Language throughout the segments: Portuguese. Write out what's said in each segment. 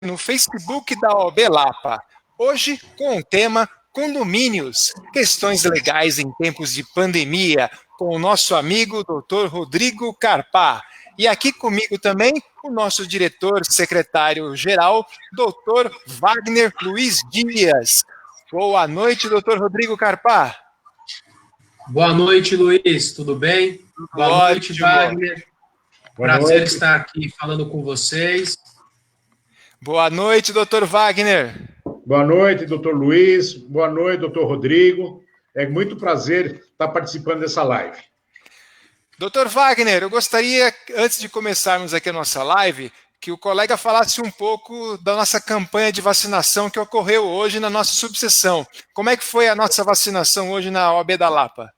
no Facebook da OAB Lapa. Hoje com o tema Condomínios, questões legais em tempos de pandemia, com o nosso amigo Dr. Rodrigo Carpá. E aqui comigo também o nosso diretor secretário-geral, Dr. Wagner Luiz Dias. Boa noite, Dr. Rodrigo Carpá. Boa noite, Luiz, tudo bem? Boa noite, Wagner. Prazer estar aqui falando com vocês. Boa noite, Dr. Wagner. Boa noite, doutor Luiz. Boa noite, doutor Rodrigo. É muito prazer estar participando dessa live. Dr. Wagner, eu gostaria, antes de começarmos aqui a nossa live, que o colega falasse um pouco da nossa campanha de vacinação que ocorreu hoje na nossa subseção. Como é que foi a nossa vacinação hoje na OAB da Lapa?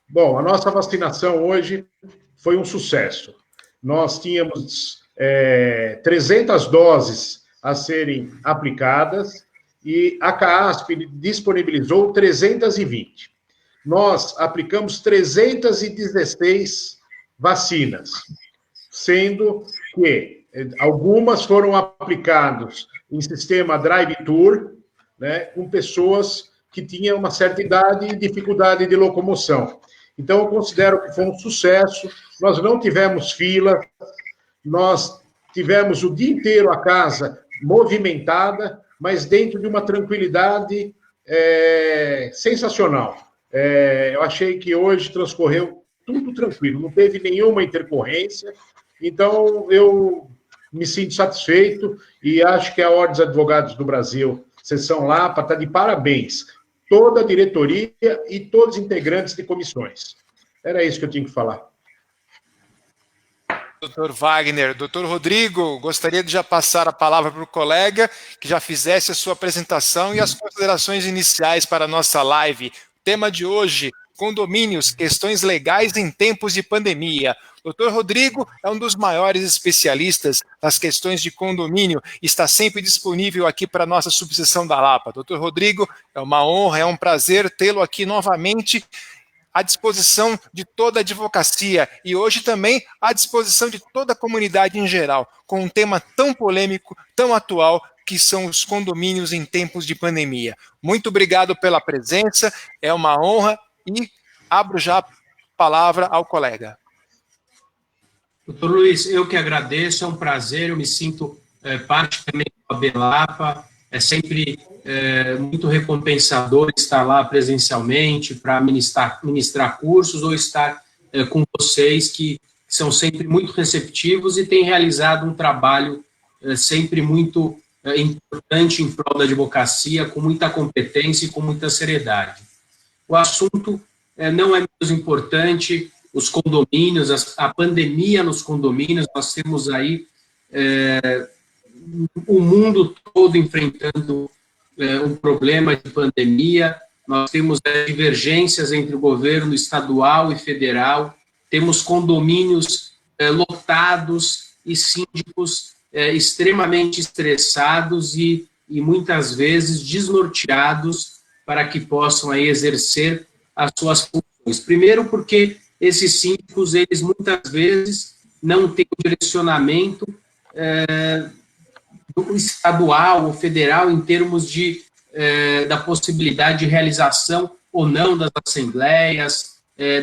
Bom, a nossa vacinação hoje foi um sucesso. Nós tínhamos 300 doses a serem aplicadas e a CAASP disponibilizou 320. Nós aplicamos 316 vacinas, sendo que algumas foram aplicadas em sistema drive-thru, né, com pessoas que tinham uma certa idade e dificuldade de locomoção. Então, eu considero que foi um sucesso, nós não tivemos fila, nós tivemos o dia inteiro a casa movimentada, mas dentro de uma tranquilidade sensacional. Eu achei que hoje transcorreu tudo tranquilo, não teve nenhuma intercorrência, então eu me sinto satisfeito e acho que a Ordem dos Advogados do Brasil, Seção Lapa, está de parabéns. Toda a diretoria e todos os integrantes de comissões. Era isso que eu tinha que falar. Dr. Wagner, Dr. Rodrigo, gostaria de já passar a palavra para o colega que já fizesse a sua apresentação e as considerações iniciais para a nossa live. Tema de hoje, condomínios, questões legais em tempos de pandemia. Dr. Rodrigo é um dos maiores especialistas nas questões de condomínio e está sempre disponível aqui para a nossa subseção da Lapa. Dr. Rodrigo, é uma honra, é um prazer tê-lo aqui novamente à disposição de toda a advocacia e hoje também à disposição de toda a comunidade em geral, com um tema tão polêmico, tão atual, que são os condomínios em tempos de pandemia. Muito obrigado pela presença, é uma honra e abro já a palavra ao colega. Doutor Luiz, eu que agradeço, é um prazer, eu me sinto parte também da OAB Lapa, é sempre muito recompensador estar lá presencialmente para ministrar cursos ou estar com vocês que são sempre muito receptivos e têm realizado um trabalho sempre muito importante em prol da advocacia, com muita competência e com muita seriedade. O assunto não é menos importante, os condomínios, a pandemia nos condomínios, nós temos aí o mundo todo enfrentando um problema de pandemia, nós temos divergências entre o governo estadual e federal, temos condomínios lotados e síndicos extremamente estressados e muitas vezes desnorteados para que possam aí exercer as suas funções. Primeiro porque esses síndicos, eles muitas vezes não têm o direcionamento do estadual ou federal em termos da possibilidade de realização ou não das assembleias,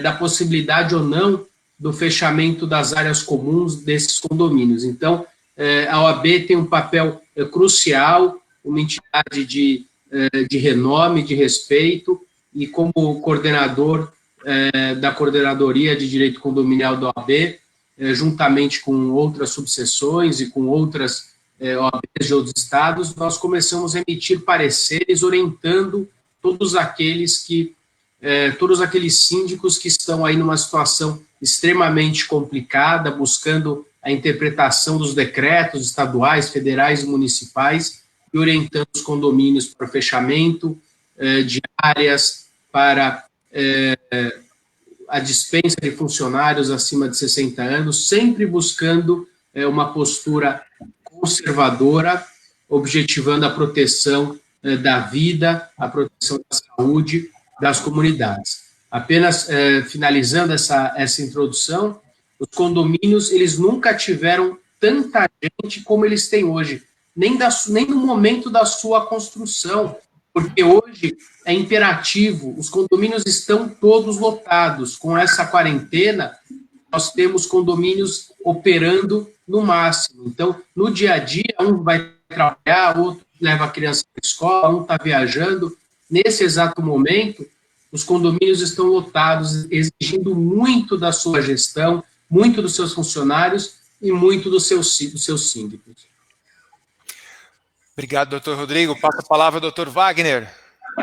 da possibilidade ou não do fechamento das áreas comuns desses condomínios. Então, a OAB tem um papel crucial, uma entidade de renome, de respeito, e como coordenador da Coordenadoria de Direito Condominial da OAB, juntamente com outras subseções e com outras OABs de outros estados, nós começamos a emitir pareceres orientando todos aqueles síndicos que estão aí numa situação extremamente complicada, buscando a interpretação dos decretos estaduais, federais e municipais, e orientando os condomínios para o fechamento de áreas, para a dispensa de funcionários acima de 60 anos, sempre buscando uma postura conservadora, objetivando a proteção da vida, a proteção da saúde das comunidades. Apenas finalizando essa introdução, os condomínios, eles nunca tiveram tanta gente como eles têm hoje. nem no momento da sua construção, porque hoje é imperativo, os condomínios estão todos lotados. Com essa quarentena, nós temos condomínios operando no máximo. Então, no dia a dia, um vai trabalhar, outro leva a criança para a escola, um está viajando. Nesse exato momento, os condomínios estão lotados, exigindo muito da sua gestão, muito dos seus funcionários e muito dos seus síndicos. Obrigado, doutor Rodrigo. Passa a palavra ao doutor Wagner.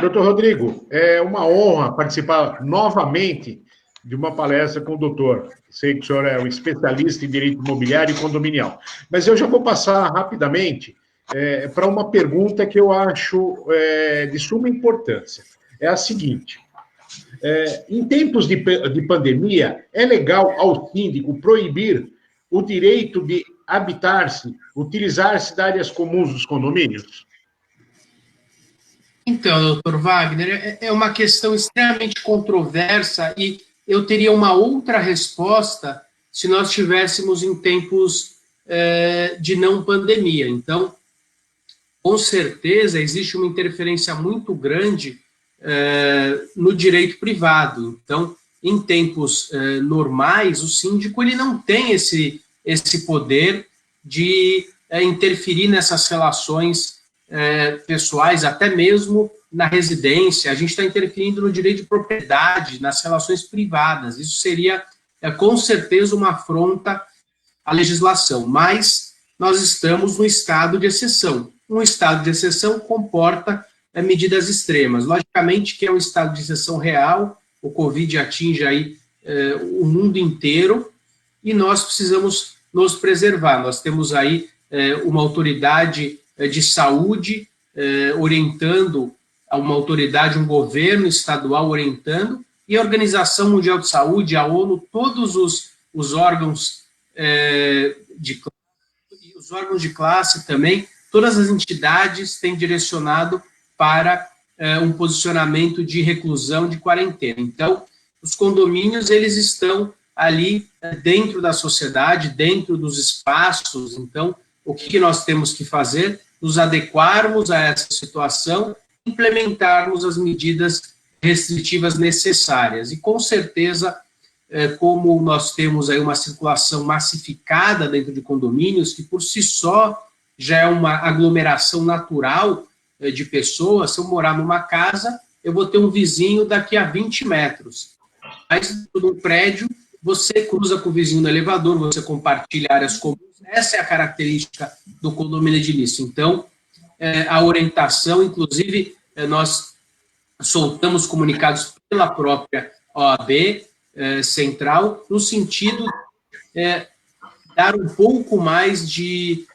Doutor Rodrigo, é uma honra participar novamente de uma palestra com o doutor. Sei que o senhor é um especialista em direito imobiliário e condominial. Mas eu já vou passar rapidamente para uma pergunta que eu acho de suma importância. É a seguinte: em tempos de pandemia, é legal ao síndico proibir o direito de habitar-se, utilizar-se de áreas comuns dos condomínios? Então, doutor Wagner, é uma questão extremamente controversa e eu teria uma outra resposta se nós estivéssemos em tempos de não pandemia. Então, com certeza, existe uma interferência muito grande no direito privado. Então, em tempos normais, o síndico ele não tem esse poder de interferir nessas relações pessoais, até mesmo na residência. A gente está interferindo no direito de propriedade, nas relações privadas. Isso seria, com certeza, uma afronta à legislação. Mas nós estamos no estado de exceção. Um estado de exceção comporta medidas extremas. Logicamente que é um estado de exceção real, o Covid atinge aí o mundo inteiro e nós precisamos nos preservar. Nós temos aí uma autoridade de saúde orientando, uma autoridade, um governo estadual orientando, e a Organização Mundial de Saúde, a ONU, todos os órgãos os órgãos de classe também, todas as entidades têm direcionado para um posicionamento de reclusão, de quarentena. Então, os condomínios, eles estão ali dentro da sociedade, dentro dos espaços. Então, o que nós temos que fazer? Nos adequarmos a essa situação, implementarmos as medidas restritivas necessárias. E, com certeza, como nós temos aí uma circulação massificada dentro de condomínios, que por si só já é uma aglomeração natural de pessoas, se eu morar numa casa, eu vou ter um vizinho daqui a 20 metros. Mas, no prédio, você cruza com o vizinho no elevador, você compartilha áreas comuns. Essa é a característica do condomínio edilício. Então, a orientação, inclusive, nós soltamos comunicados pela própria OAB central, no sentido de dar um pouco mais de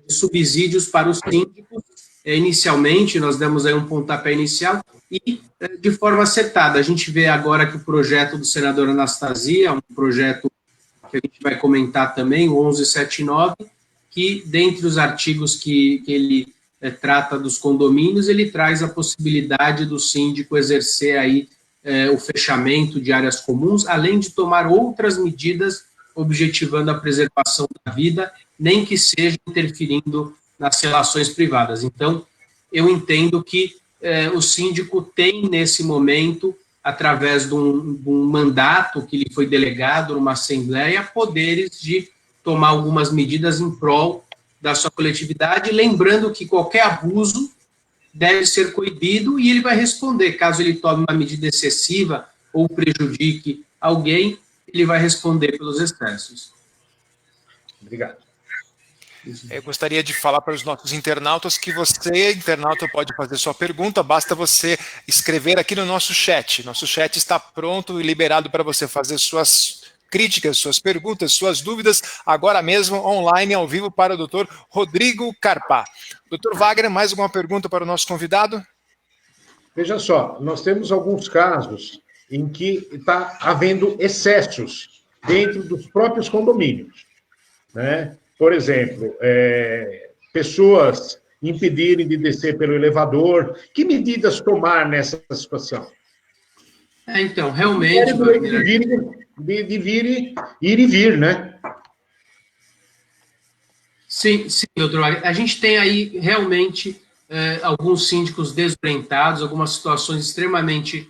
subsídios para os síndicos. Inicialmente, nós demos aí um pontapé inicial e, de forma acertada, a gente vê agora que o projeto do senador Anastasia, um projeto que a gente vai comentar também, o 1179, que, dentre os artigos que ele trata dos condomínios, ele traz a possibilidade do síndico exercer aí o fechamento de áreas comuns, além de tomar outras medidas objetivando a preservação da vida, nem que seja interferindo nas relações privadas. Então, eu entendo que o síndico tem, nesse momento, através de um mandato que lhe foi delegado numa assembleia, poderes de tomar algumas medidas em prol da sua coletividade, lembrando que qualquer abuso deve ser coibido e ele vai responder. Caso ele tome uma medida excessiva ou prejudique alguém, ele vai responder pelos excessos. Obrigado. Eu gostaria de falar para os nossos internautas que você, internauta, pode fazer sua pergunta, basta você escrever aqui no nosso chat. Nosso chat está pronto e liberado para você fazer suas críticas, suas perguntas, suas dúvidas, agora mesmo, online, ao vivo, para o doutor Rodrigo Carpá. Doutor Wagner, mais alguma pergunta para o nosso convidado? Veja só, nós temos alguns casos em que está havendo excessos dentro dos próprios condomínios, né? Por exemplo, pessoas impedirem de descer pelo elevador. Que medidas tomar nessa situação? Então, realmente... De vir e vir, né? Sim, doutor. A gente tem aí realmente alguns síndicos desorientados, algumas situações extremamente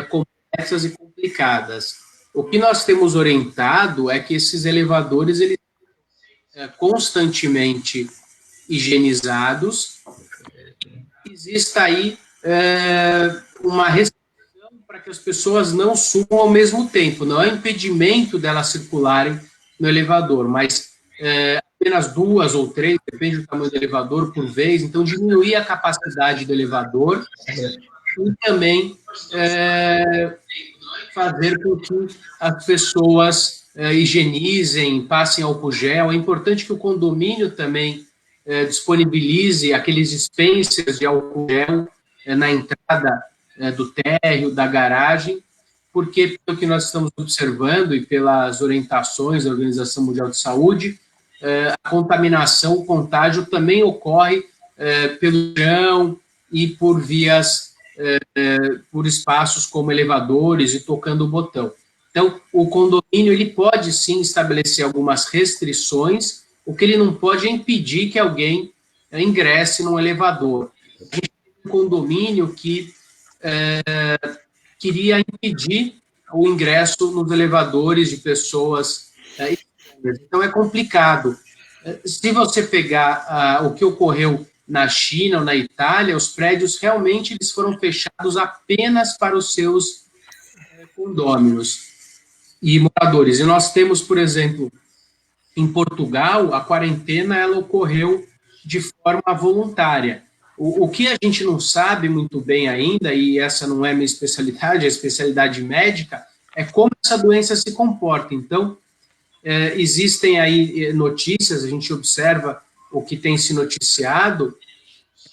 complexas e complicadas. O que nós temos orientado é que esses elevadores eles constantemente higienizados. Exista aí uma restrição para que as pessoas não subam ao mesmo tempo. Não é impedimento delas circularem no elevador, mas apenas 2 ou 3, depende do tamanho do elevador, por vez. Então, diminuir a capacidade do elevador e também fazer com que as pessoas higienizem, passem álcool gel. É importante que o condomínio também disponibilize aqueles dispensers de álcool gel na entrada do térreo, da garagem, porque, pelo que nós estamos observando e pelas orientações da Organização Mundial de Saúde, a contaminação, o contágio também ocorre pelo chão e por vias, por espaços como elevadores e tocando o botão. Então, o condomínio ele pode, sim, estabelecer algumas restrições, o que ele não pode é impedir que alguém ingresse num elevador. A gente tem um condomínio que queria impedir o ingresso nos elevadores de pessoas. Então, é complicado. Se você pegar o que ocorreu na China ou na Itália, os prédios realmente eles foram fechados apenas para os seus condôminos e moradores. E nós temos, por exemplo, em Portugal, a quarentena ela ocorreu de forma voluntária. O que a gente não sabe muito bem ainda, e essa não é minha especialidade, é a especialidade médica, é como essa doença se comporta. Então, existem aí notícias, a gente observa o que tem se noticiado,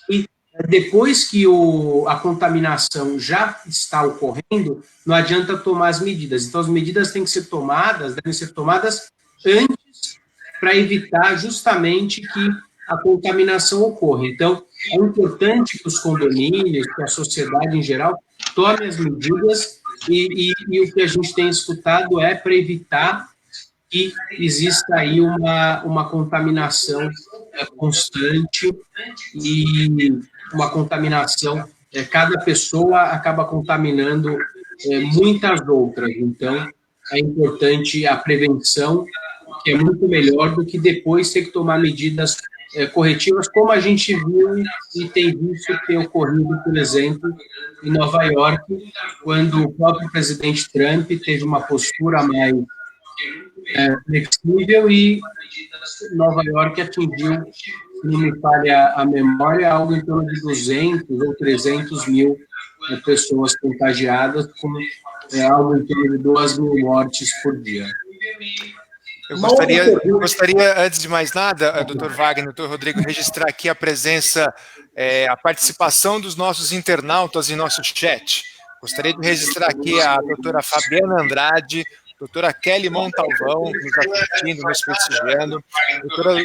e depois que a contaminação já está ocorrendo, não adianta tomar as medidas. Então, as medidas têm que ser tomadas, devem ser tomadas antes, para evitar justamente que a contaminação ocorra. Então, é importante que os condomínios, que a sociedade em geral, tome as medidas e o que a gente tem escutado é para evitar que exista aí uma contaminação constante e uma contaminação, cada pessoa acaba contaminando muitas outras. Então, é importante a prevenção, que é muito melhor do que depois ter que tomar medidas corretivas, como a gente viu e tem visto ter ocorrido, por exemplo, em Nova York, quando o próprio presidente Trump teve uma postura mais flexível e Nova York atingiu, se não me falha a memória, algo em torno de 200 ou 300 mil pessoas contagiadas, com algo em torno de 2 mil mortes por dia. Eu gostaria, antes de mais nada, doutor Wagner, doutor Rodrigo, registrar aqui a presença, a participação dos nossos internautas em nosso chat. Gostaria de registrar aqui a doutora Fabiana Andrade, doutora Kelly Montalvão, nos assistindo, nos prestigiando, doutora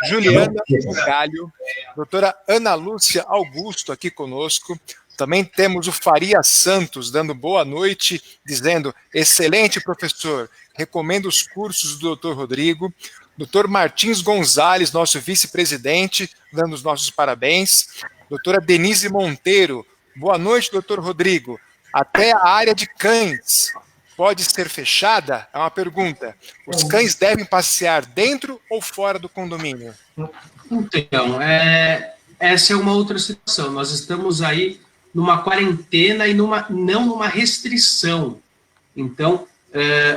Juliana Bugalho, doutora Ana Lúcia Augusto aqui conosco. Também temos o Faria Santos dando boa noite, dizendo: excelente professor, recomendo os cursos do Dr. Rodrigo. Dr. Martins Gonzalez, nosso vice-presidente, dando os nossos parabéns. Doutora Denise Monteiro, boa noite, Dr. Rodrigo. Até a área de cães pode ser fechada? É uma pergunta. Os cães devem passear dentro ou fora do condomínio? Então, essa é uma outra situação. Nós estamos aí numa quarentena e não numa restrição. Então,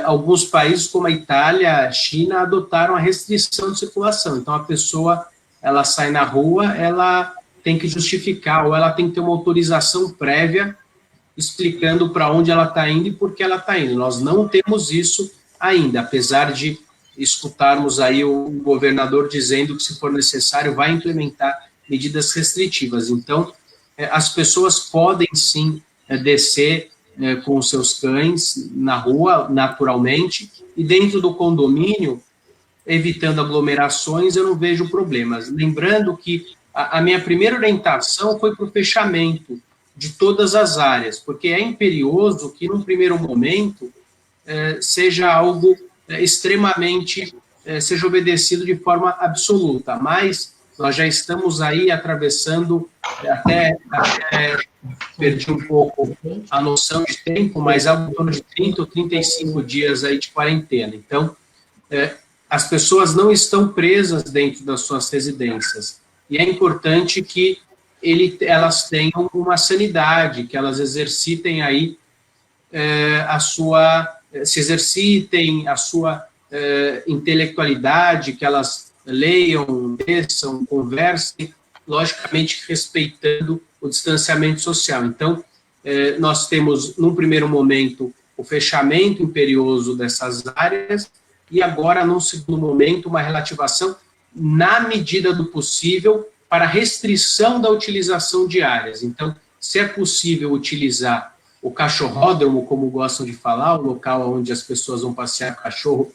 alguns países como a Itália, a China, adotaram a restrição de circulação. Então, a pessoa, ela sai na rua, ela tem que justificar, ou ela tem que ter uma autorização prévia explicando para onde ela está indo e por que ela está indo. Nós não temos isso ainda, apesar de escutarmos aí o governador dizendo que, se for necessário, vai implementar medidas restritivas. Então, as pessoas podem, sim, descer com os seus cães na rua, naturalmente, e dentro do condomínio, evitando aglomerações, eu não vejo problemas. Lembrando que a minha primeira orientação foi para o fechamento de todas as áreas, porque é imperioso que, num primeiro momento, seja algo extremamente seja obedecido de forma absoluta, mas nós já estamos aí atravessando, até perdi um pouco a noção de tempo, mas algo em torno de 30 ou 35 dias aí de quarentena. Então, as pessoas não estão presas dentro das suas residências, e é importante que elas tenham uma sanidade, que elas exercitem aí se exercitem a sua intelectualidade, que elas leiam, desçam, conversem, logicamente respeitando o distanciamento social. Então, nós temos, num primeiro momento, o fechamento imperioso dessas áreas, e agora, num segundo momento, uma relativação, na medida do possível, para restrição da utilização de áreas. Então, se é possível utilizar o cachorródromo, como gostam de falar, o local onde as pessoas vão passear cachorro,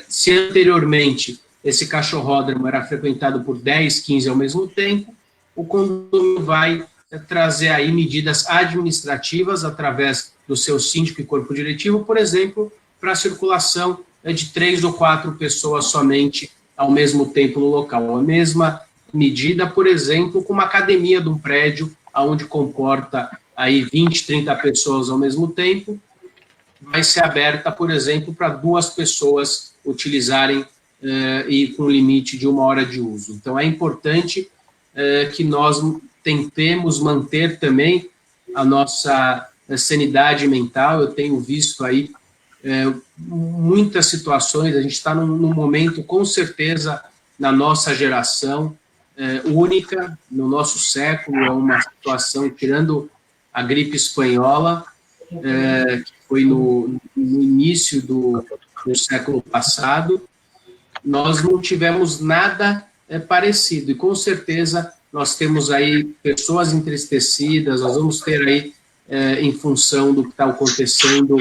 se anteriormente esse cachorródromo era frequentado por 10, 15 ao mesmo tempo, o condomínio vai trazer aí medidas administrativas através do seu síndico e corpo diretivo, por exemplo, para a circulação de 3 ou 4 pessoas somente ao mesmo tempo no local. A mesma medida, por exemplo, com uma academia de um prédio, onde comporta aí 20, 30 pessoas ao mesmo tempo, vai ser aberta, por exemplo, para 2 pessoas utilizarem e com limite de 1 hora de uso. Então, é importante que nós tentemos manter também a nossa sanidade mental. Eu tenho visto aí muitas situações, a gente está num momento, com certeza, na nossa geração, única, no nosso século, é uma situação, tirando a gripe espanhola, que foi no início do século passado, nós não tivemos nada parecido, e com certeza nós temos aí pessoas entristecidas, nós vamos ter aí, em função do que está acontecendo,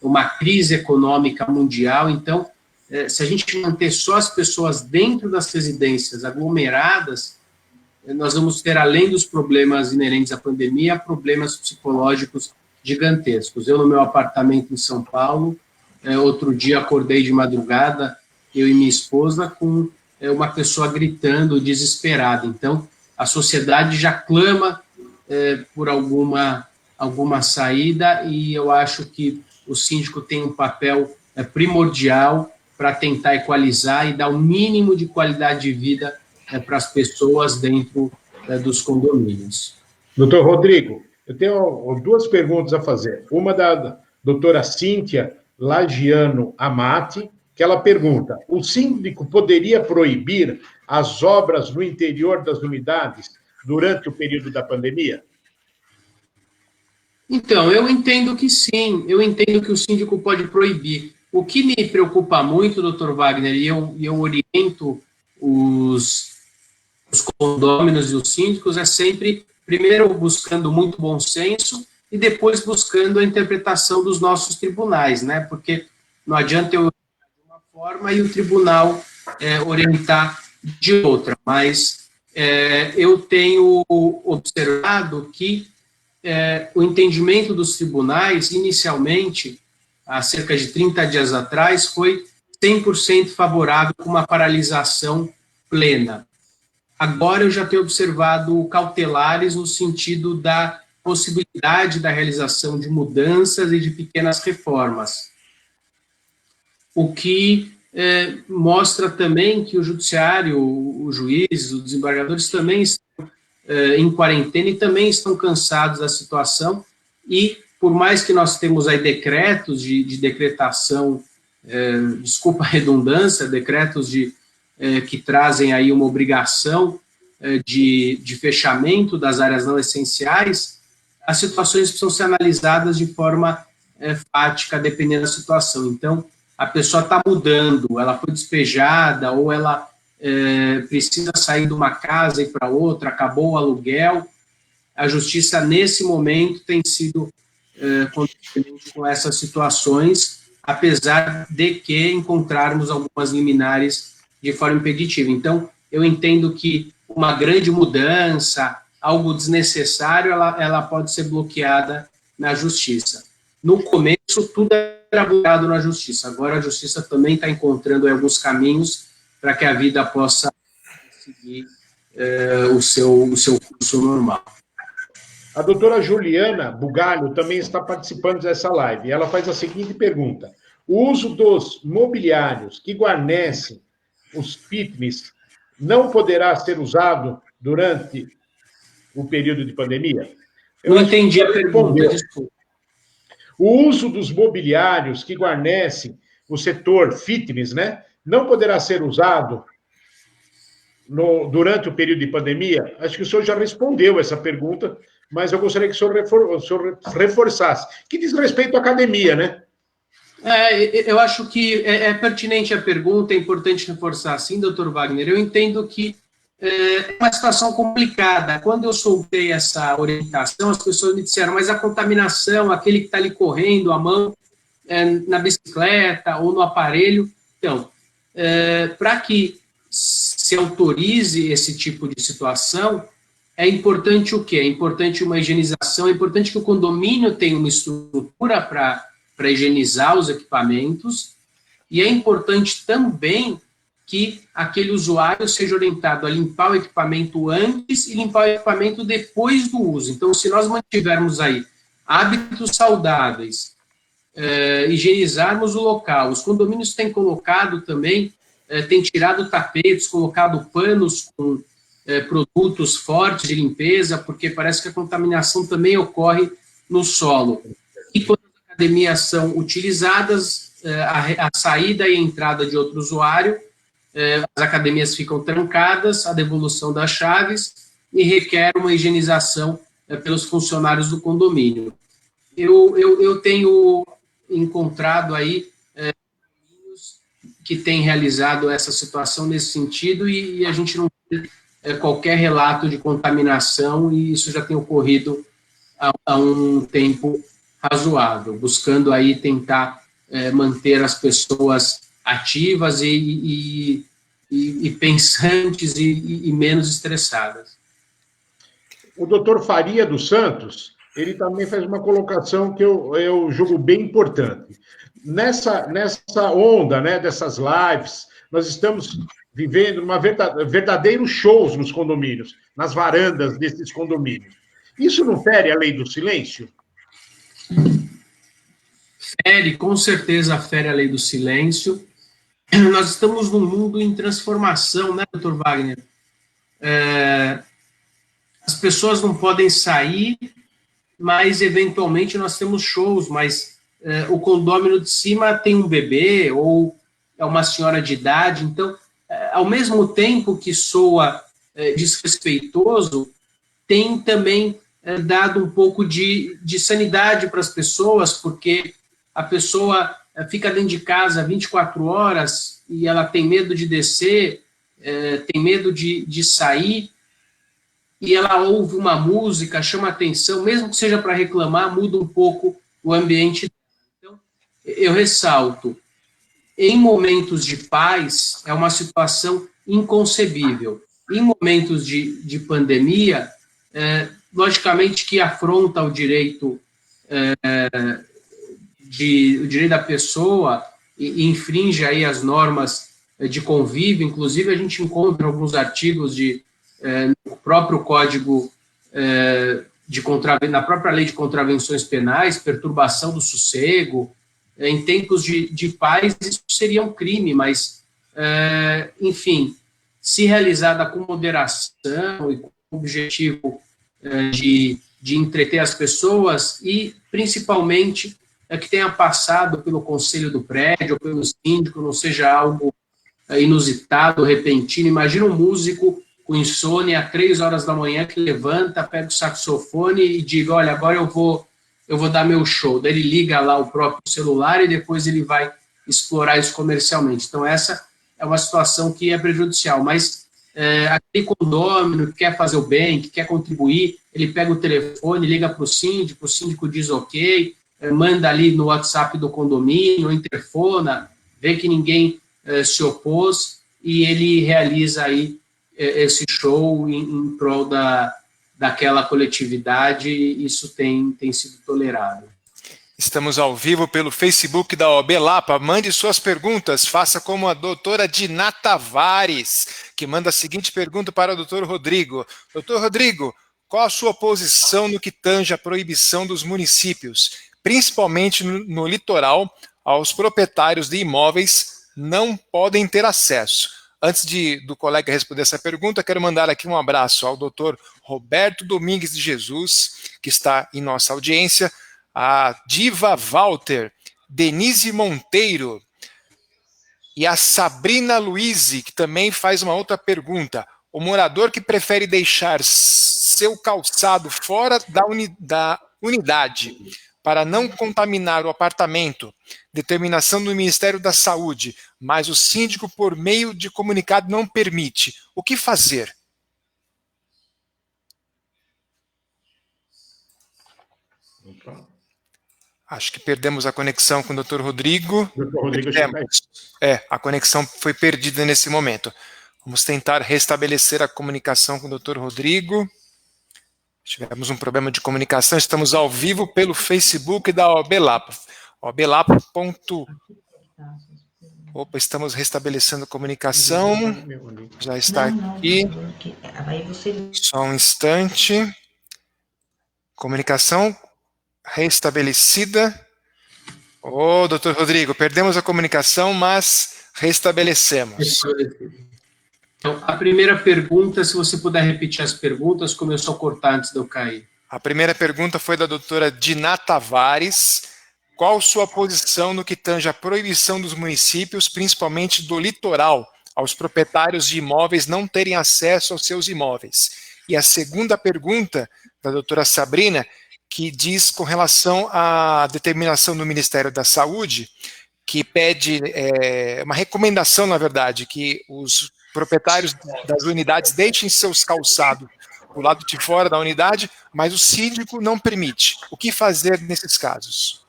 uma crise econômica mundial. Então, se a gente manter só as pessoas dentro das residências aglomeradas, nós vamos ter, além dos problemas inerentes à pandemia, problemas psicológicos gigantescos. Eu, no meu apartamento em São Paulo, outro dia acordei de madrugada, eu e minha esposa, com uma pessoa gritando, desesperada. Então, a sociedade já clama por alguma saída, e eu acho que o síndico tem um papel primordial para tentar equalizar e dar o mínimo de qualidade de vida para as pessoas dentro dos condomínios. Doutor Rodrigo, eu tenho 2 perguntas a fazer. Uma da doutora Cíntia Lagiano Amati, que ela pergunta: o síndico poderia proibir as obras no interior das unidades durante o período da pandemia? Então, eu entendo que sim, eu entendo que o síndico pode proibir. O que me preocupa muito, doutor Wagner, e eu oriento os condôminos e os síndicos, é sempre, primeiro, buscando muito bom senso e depois buscando a interpretação dos nossos tribunais, né? Porque não adianta eu orientar de uma forma e o tribunal orientar de outra, mas eu tenho observado que o entendimento dos tribunais, inicialmente, há cerca de 30 dias atrás, foi 100% favorável com uma paralisação plena. Agora eu já tenho observado cautelares no sentido da possibilidade da realização de mudanças e de pequenas reformas. O que mostra também que o judiciário, os juízes, os desembargadores também estão em quarentena e também estão cansados da situação, e por mais que nós temos aí decretos de decretação, desculpa a redundância, decretos que trazem aí uma obrigação de fechamento das áreas não essenciais, as situações precisam ser analisadas de forma fática, dependendo da situação. Então, a pessoa está mudando, ela foi despejada, ou ela precisa sair de uma casa e ir para outra, acabou o aluguel. A justiça, nesse momento, tem sido condescendente com essas situações, apesar de que encontrarmos algumas liminares de forma impeditiva. Então, eu entendo que uma grande mudança, algo desnecessário, ela pode ser bloqueada na justiça. no começo tudo era buscado na justiça. Agora a justiça também está encontrando alguns caminhos para que a vida possa seguir o seu curso normal. A doutora Juliana Bugalho também está participando dessa live. Ela faz a seguinte pergunta: o uso dos mobiliários que guarnecem os fitness não poderá ser usado durante o período de pandemia? Eu não entendi a pergunta, desculpa. O uso dos mobiliários que guarnecem o setor fitness, né, não poderá ser usado durante o período de pandemia? Acho que o senhor já respondeu essa pergunta, mas eu gostaria que o senhor reforçasse. Que diz respeito à academia, né? Eu acho que é pertinente a pergunta, é importante reforçar, sim, doutor Wagner. Eu entendo que é uma situação complicada. Quando eu soltei essa orientação, as pessoas me disseram, mas a contaminação, aquele que está ali correndo, a mão na bicicleta ou no aparelho. Então, para que se autorize esse tipo de situação, é importante o quê? É importante uma higienização, é importante que o condomínio tenha uma estrutura para higienizar os equipamentos, e é importante também que aquele usuário seja orientado a limpar o equipamento antes e limpar o equipamento depois do uso. Então, se nós mantivermos aí hábitos saudáveis, higienizarmos o local, os condomínios têm colocado também, têm tirado tapetes, colocado panos com produtos fortes de limpeza, porque parece que a contaminação também ocorre no solo. E quando as academias são utilizadas, a saída e a entrada de outro usuário, as academias ficam trancadas, a devolução das chaves, e requer uma higienização pelos funcionários do condomínio. Eu tenho encontrado aí condomínios que têm realizado essa situação nesse sentido, e a gente não tem qualquer relato de contaminação, e isso já tem ocorrido há um tempo razoável, buscando aí tentar manter as pessoas ativas e pensantes e menos estressadas. O doutor Faria dos Santos, ele também faz uma colocação que eu julgo bem importante. Nessa onda, né, dessas lives, nós estamos vivendo verdadeiros shows nos condomínios, nas varandas desses condomínios. Isso não fere a lei do silêncio? Fere, com certeza fere a lei do silêncio. Nós estamos num mundo em transformação, né, doutor Wagner? As pessoas não podem sair, mas eventualmente nós temos shows, mas o condômino de cima tem um bebê ou é uma senhora de idade, então, ao mesmo tempo que soa desrespeitoso, tem também dado um pouco de sanidade para as pessoas, porque a pessoa fica dentro de casa 24 horas e ela tem medo de descer, tem medo de sair, e ela ouve uma música, chama atenção, mesmo que seja para reclamar, muda um pouco o ambiente. Então, eu ressalto, em momentos de paz, é uma situação inconcebível. Em momentos de pandemia, logicamente que afronta o direito o direito da pessoa e infringe aí as normas de convívio. Inclusive, a gente encontra alguns artigos no próprio Código na própria Lei de Contravenções Penais, perturbação do sossego. Em tempos de paz, isso seria um crime, mas, enfim, se realizada com moderação e com o objetivo de entreter as pessoas e, principalmente, que tenha passado pelo conselho do prédio ou pelo síndico, não seja algo inusitado, repentino. Imagina um músico com insônia às 3 horas da manhã que levanta, pega o saxofone e diga, olha, agora eu vou dar meu show. Daí ele liga lá o próprio celular e depois ele vai explorar isso comercialmente. Então, essa é uma situação que é prejudicial, mas aquele condômino que quer fazer o bem, que quer contribuir, ele pega o telefone, liga para o síndico diz ok, manda ali no WhatsApp do condomínio, interfona, vê que ninguém se opôs e ele realiza aí esse show em prol daquela coletividade. Isso tem sido tolerado. Estamos ao vivo pelo Facebook da OAB Lapa. Mande suas perguntas. Faça como a doutora Diná Tavares, que manda a seguinte pergunta para o doutor Rodrigo. Doutor Rodrigo, qual a sua posição no que tange a proibição dos municípios, principalmente no litoral, aos proprietários de imóveis não podem ter acesso? Antes do colega responder essa pergunta, quero mandar aqui um abraço ao doutor Roberto Domingues de Jesus, que está em nossa audiência, a Diva Walter, Denise Monteiro e a Sabrina Luiz, que também faz uma outra pergunta. O morador que prefere deixar seu calçado fora da unidade para não contaminar o apartamento, determinação do Ministério da Saúde, mas o síndico, por meio de comunicado, não permite. O que fazer? Acho que perdemos a conexão com o Dr. Rodrigo. A conexão foi perdida nesse momento. Vamos tentar restabelecer a comunicação com o Dr. Rodrigo. Tivemos um problema de comunicação. Estamos ao vivo pelo Facebook da OAB Lapa. OABLapa. Opa, estamos restabelecendo a comunicação. Já está aqui. Só um instante. Comunicação restabelecida. Doutor Rodrigo, perdemos a comunicação, mas restabelecemos. Então, a primeira pergunta, se você puder repetir as perguntas, começou a cortar antes de eu cair. A primeira pergunta foi da doutora Diná Tavares. Qual sua posição no que tange a proibição dos municípios, principalmente do litoral, aos proprietários de imóveis não terem acesso aos seus imóveis? E a segunda pergunta da doutora Sabrina, que diz com relação à determinação do Ministério da Saúde, que pede uma recomendação, na verdade, que os proprietários das unidades deixem seus calçados do lado de fora da unidade, mas o síndico não permite. O que fazer nesses casos?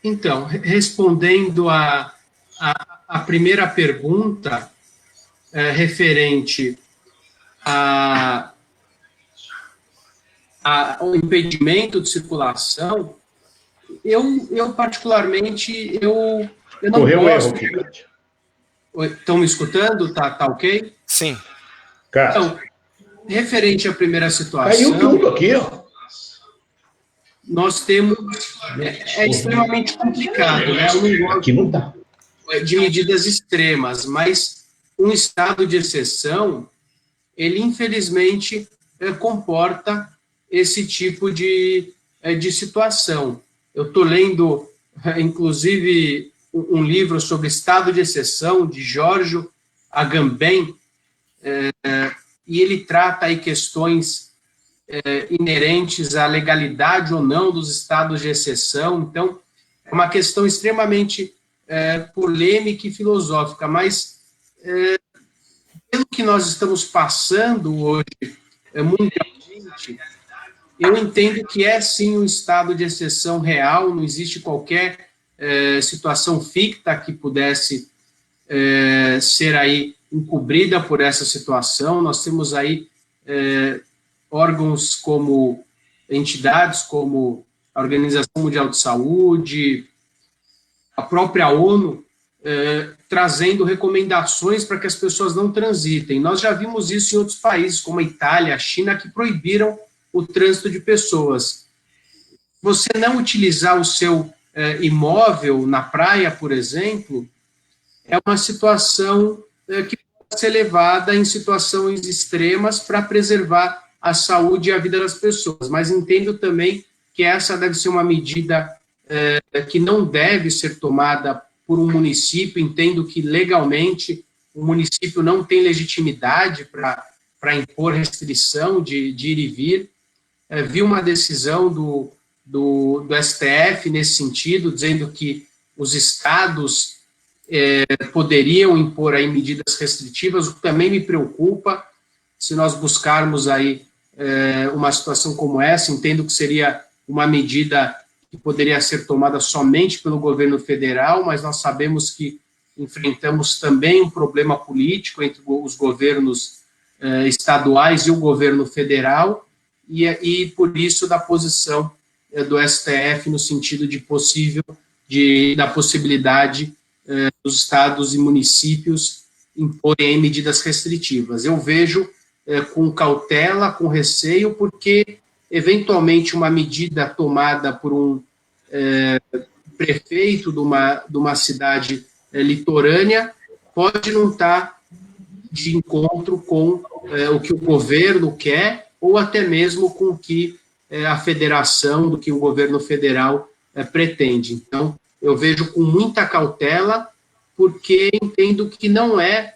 Então, respondendo a primeira pergunta, referente ao impedimento de circulação, eu particularmente, eu não gosto... Estão me escutando? Tá ok? Sim. Então, referente à primeira situação... Caiu tudo aqui, ó. Nós temos... É extremamente complicado, né? Eu não gosto aqui não dá. De medidas extremas, mas um estado de exceção, ele infelizmente comporta esse tipo de situação. Eu estou lendo, inclusive, um livro sobre estado de exceção, de Giorgio Agamben, e ele trata aí questões inerentes à legalidade ou não dos estados de exceção. Então, é uma questão extremamente polêmica e filosófica, mas pelo que nós estamos passando hoje mundialmente, eu entendo que é sim um estado de exceção real, não existe qualquer situação ficta que pudesse ser aí encobrida por essa situação. Nós temos aí órgãos como entidades como a Organização Mundial de Saúde, a própria ONU, trazendo recomendações para que as pessoas não transitem. Nós já vimos isso em outros países, como a Itália, a China, que proibiram o trânsito de pessoas. Você não utilizar o seu imóvel na praia, por exemplo, é uma situação que pode ser levada em situações extremas para preservar a saúde e a vida das pessoas. Mas entendo também que essa deve ser uma medida que não deve ser tomada por um município. Entendo que legalmente o município não tem legitimidade para impor restrição de ir e vir. Vi uma decisão do STF nesse sentido, dizendo que os estados poderiam impor aí medidas restritivas, o que também me preocupa. Se nós buscarmos aí uma situação como essa, entendo que seria uma medida que poderia ser tomada somente pelo governo federal, mas nós sabemos que enfrentamos também um problema político entre os governos estaduais e o governo federal, e por isso da posição do STF no sentido da possibilidade dos estados e municípios imporem medidas restritivas. Eu vejo com cautela, com receio, porque eventualmente uma medida tomada por um prefeito de uma cidade litorânea pode não estar de encontro com o que o governo quer, ou até mesmo com o que a federação, do que o governo federal pretende. Então, eu vejo com muita cautela, porque entendo que não é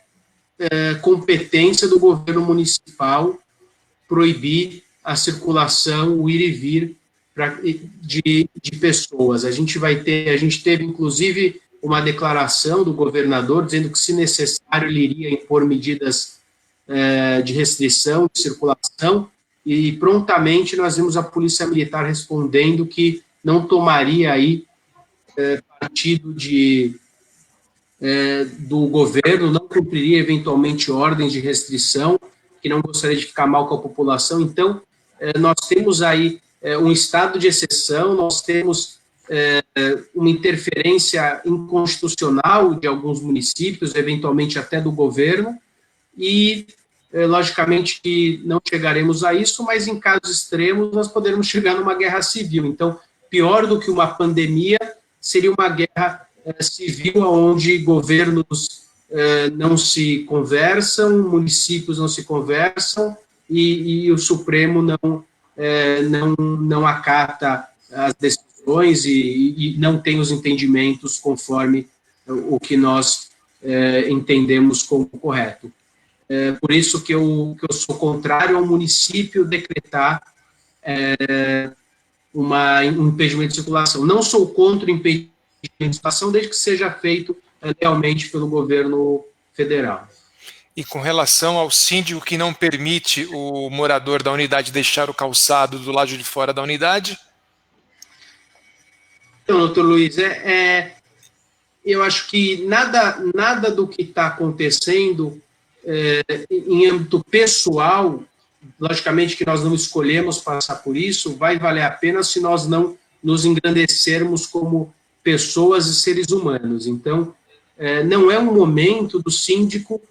competência do governo municipal proibir a circulação, o ir e vir de pessoas. A gente teve, inclusive, uma declaração do governador dizendo que, se necessário, ele iria impor medidas de restrição de circulação, e prontamente nós vimos a Polícia Militar respondendo que não tomaria aí partido do governo, não cumpriria eventualmente ordens de restrição, que não gostaria de ficar mal com a população. Então, nós temos aí um estado de exceção, nós temos uma interferência inconstitucional de alguns municípios, eventualmente até do governo, e, logicamente, que não chegaremos a isso, mas em casos extremos nós poderemos chegar numa guerra civil. Então, pior do que uma pandemia seria uma guerra civil, onde governos não se conversam, municípios não se conversam, e o Supremo não acata as decisões e não tem os entendimentos conforme o que nós entendemos como correto. Por isso que eu sou contrário ao município decretar um impedimento de circulação. Não sou contra o impedimento de circulação, desde que seja feito realmente pelo governo federal. E com relação ao síndico que não permite o morador da unidade deixar o calçado do lado de fora da unidade? Então, doutor Luiz, eu acho que nada do que está acontecendo em âmbito pessoal, logicamente que nós não escolhemos passar por isso, vai valer a pena se nós não nos engrandecermos como pessoas e seres humanos. Então, não é um momento do síndico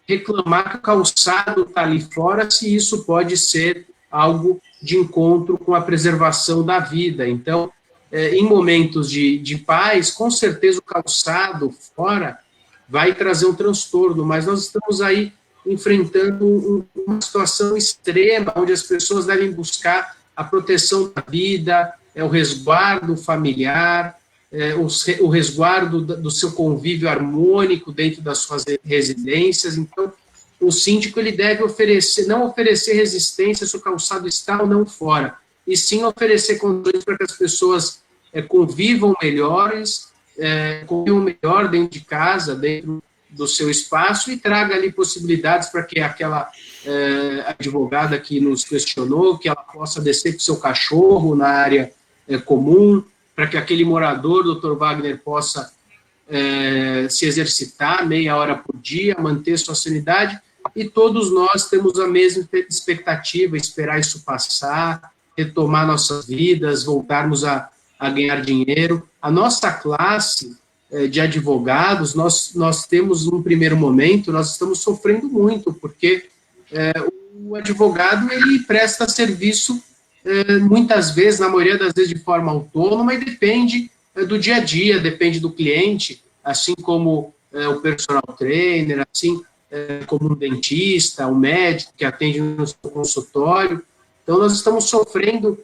reclamar que o calçado está ali fora, se isso pode ser algo de encontro com a preservação da vida. Então, em momentos de paz, com certeza o calçado fora vai trazer um transtorno, mas nós estamos aí enfrentando uma situação extrema, onde as pessoas devem buscar a proteção da vida, o resguardo familiar, o resguardo do seu convívio harmônico dentro das suas residências. Então, o síndico ele deve não oferecer resistência se o calçado está ou não fora, e sim oferecer condições para que as pessoas convivam melhor dentro de casa, dentro do seu espaço, e traga ali possibilidades para que aquela advogada que nos questionou, que ela possa descer com o seu cachorro na área comum, para que aquele morador, doutor Wagner, possa se exercitar meia hora por dia, manter sua sanidade, e todos nós temos a mesma expectativa, esperar isso passar, retomar nossas vidas, voltarmos a ganhar dinheiro. A nossa classe de advogados, nós temos, num primeiro momento, nós estamos sofrendo muito, porque o advogado, ele presta serviço muitas vezes, na maioria das vezes, de forma autônoma, e depende do dia a dia, depende do cliente, assim como o personal trainer, assim como um dentista, um médico que atende no seu consultório. Então, nós estamos sofrendo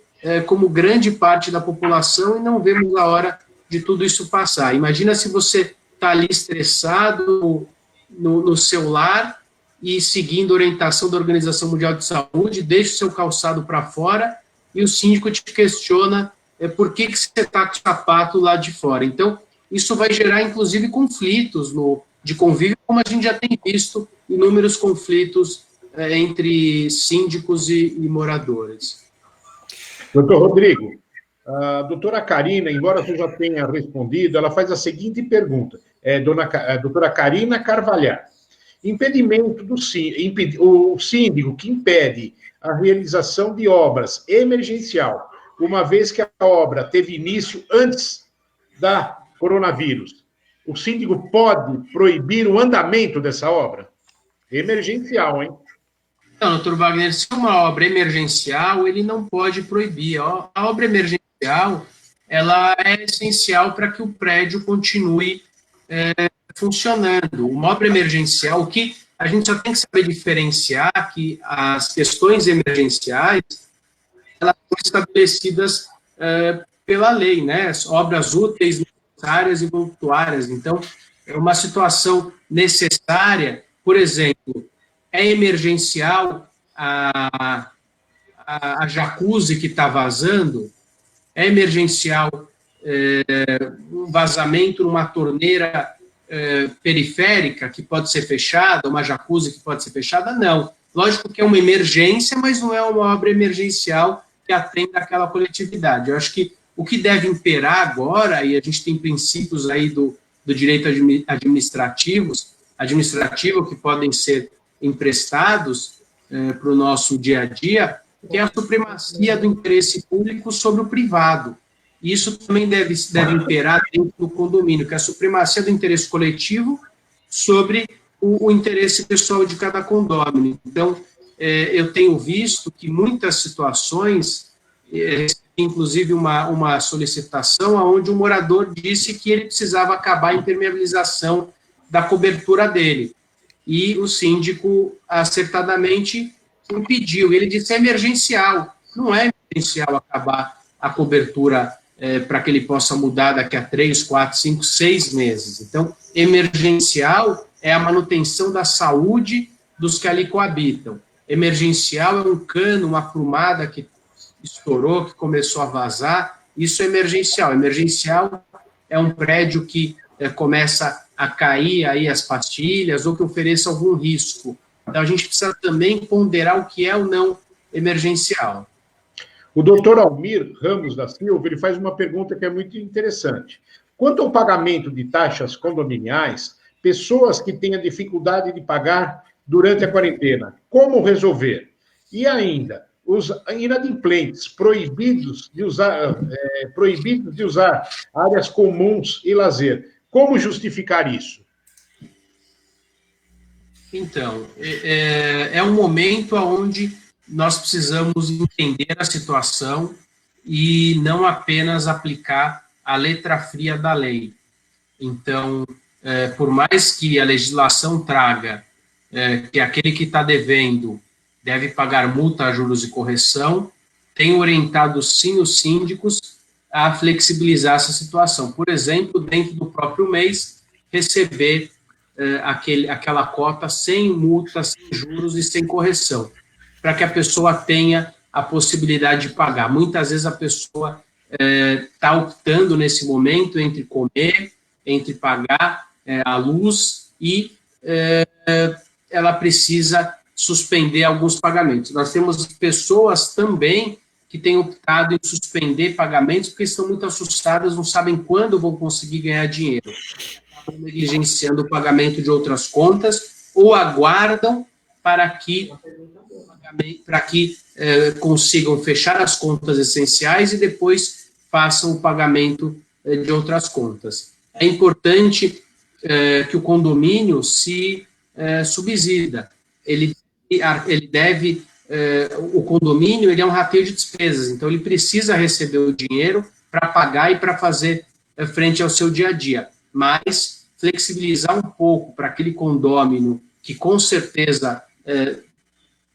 como grande parte da população, e não vemos a hora de tudo isso passar. Imagina se você está ali estressado no seu lar e seguindo a orientação da Organização Mundial de Saúde, deixa o seu calçado para fora e o síndico te questiona por que você está com o sapato lá de fora. Então, isso vai gerar, inclusive, conflitos de convívio, como a gente já tem visto inúmeros conflitos entre síndicos e moradores. Doutor Rodrigo, a doutora Karina, embora você já tenha respondido, ela faz a seguinte pergunta, doutora Karina Carvalhar. Impedimento o síndico que impede a realização de obras emergencial uma vez que a obra teve início antes da coronavírus, o síndico pode proibir o andamento dessa obra? Emergencial, hein? Não, doutor Wagner, se é uma obra emergencial, ele não pode proibir. A obra emergencial, ela é essencial para que o prédio continue funcionando. Uma obra emergencial, o que a gente só tem que saber diferenciar que as questões emergenciais, elas são estabelecidas pela lei, né? As obras úteis, necessárias e voluntárias. Então, é uma situação necessária, por exemplo, é emergencial a jacuzzi que está vazando, é emergencial um vazamento numa torneira periférica que pode ser fechada, uma jacuzzi que pode ser fechada? Não. Lógico que é uma emergência, mas não é uma obra emergencial que atenda àquela coletividade. Eu acho que o que deve imperar agora, e a gente tem princípios aí do direito administrativo que podem ser emprestados para o nosso dia a dia, que é a supremacia do interesse público sobre o privado. Isso também deve imperar dentro do condomínio, que é a supremacia do interesse coletivo sobre o interesse pessoal de cada condômino. Então, eu tenho visto que muitas situações, inclusive uma solicitação onde o morador disse que ele precisava acabar a impermeabilização da cobertura dele. E o síndico, acertadamente, impediu. Ele disse, é emergencial. Não é emergencial acabar a cobertura para que ele possa mudar daqui a 3, 4, 5, 6 meses. Então, emergencial é a manutenção da saúde dos que ali coabitam. Emergencial é um cano, uma aprumada que estourou, que começou a vazar. Isso é emergencial. Emergencial é um prédio que começa a cair aí as pastilhas ou que ofereça algum risco. Então, a gente precisa também ponderar o que é ou não emergencial. O doutor Almir Ramos da Silva, ele faz uma pergunta que é muito interessante. Quanto ao pagamento de taxas condominiais, pessoas que tenham dificuldade de pagar durante a quarentena, como resolver? E ainda, os inadimplentes proibidos de usar áreas comuns e lazer. Como justificar isso? Então, é um momento onde nós precisamos entender a situação e não apenas aplicar a letra fria da lei. Então, por mais que a legislação traga que aquele que está devendo deve pagar multa, juros e correção, tem orientado sim os síndicos a flexibilizar essa situação. Por exemplo, dentro do próprio mês, receber aquela cota sem multa, sem juros e sem correção, para que a pessoa tenha a possibilidade de pagar. Muitas vezes a pessoa está optando nesse momento entre comer, entre pagar a luz e ela precisa suspender alguns pagamentos. Nós temos pessoas também que têm optado em suspender pagamentos porque estão muito assustadas, não sabem quando vão conseguir ganhar dinheiro. Estão negligenciando o pagamento de outras contas ou aguardam para que consigam fechar as contas essenciais e depois façam o pagamento de outras contas. É importante que o condomínio se subsida. O condomínio ele é um rateio de despesas, então ele precisa receber o dinheiro para pagar e para fazer frente ao seu dia a dia, mas flexibilizar um pouco para aquele condômino que com certeza